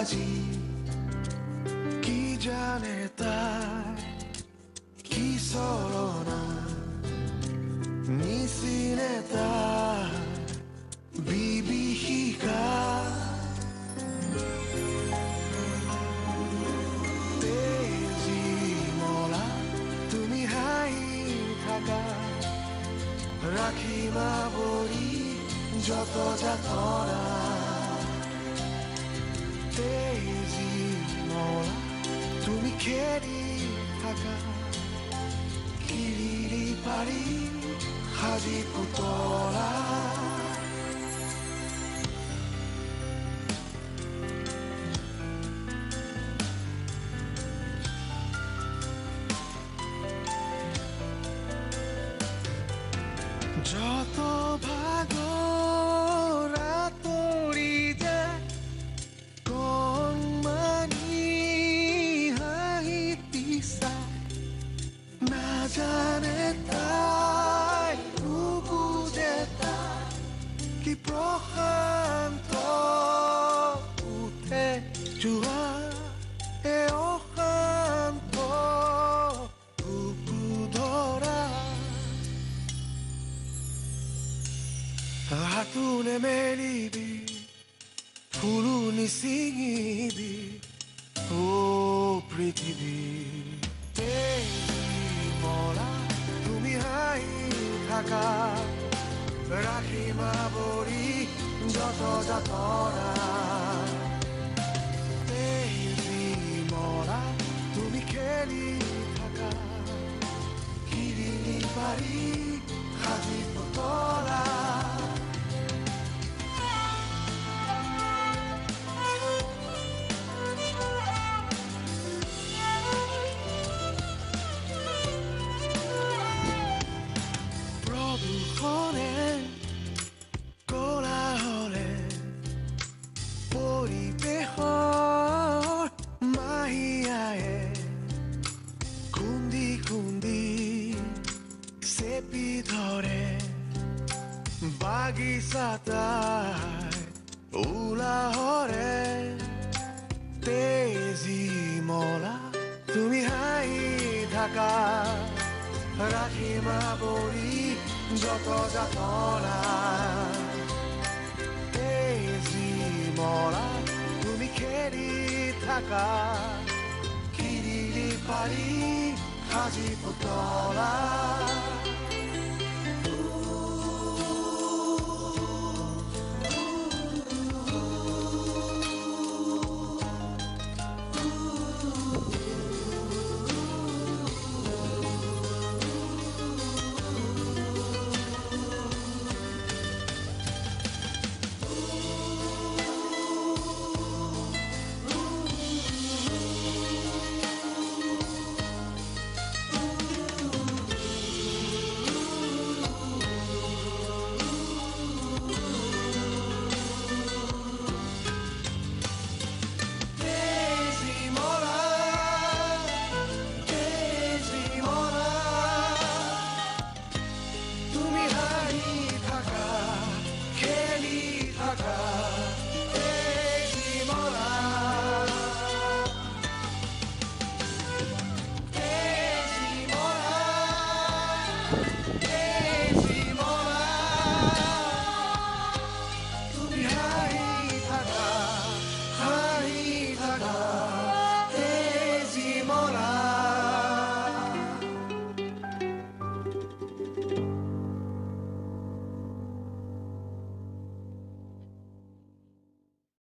আজি কি জানে তাই কি চলনা নিচিনে তাই বিভীষিকা তেজি মলা তুমি হাঁহি থাকা ৰাখিবা বৰি যত যাতৰা তেজি মলা তুমি খেলি থাকা কিৰিলি পাৰি সাজি পুতলা যত ভাগৰ আঁতৰি যায় কণমানি হাঁহি পিছা নাজানে তাই নুবুজে তাই কি প্ৰশান্ত উঠে যোৱা এ অশান্ত ধৰা হাতো নেমেলিবি ফুলো নিচিঙিবি ও পৃথিৱী মৰা তুমি হাঁহি থাকা ৰাখিবা বৰি যত যাতৰা মৰা তুমি খেলি থাকা কিৰিলি পাৰি সাজি পুতলা প্ৰদূষণে কোলাহলে পৰিৱেশৰ মাহিয়ায়ে খুন্দি খুন্দি চেপি ধৰে বাগিচা তাই উলাহৰে তেজি মলা তুমি হাঁহি থাকা ৰাখিবা বৰি যত যাতনা তেজি মলা তুমি খেলি থাকা কিৰিলি পাৰি সাজি পুতলা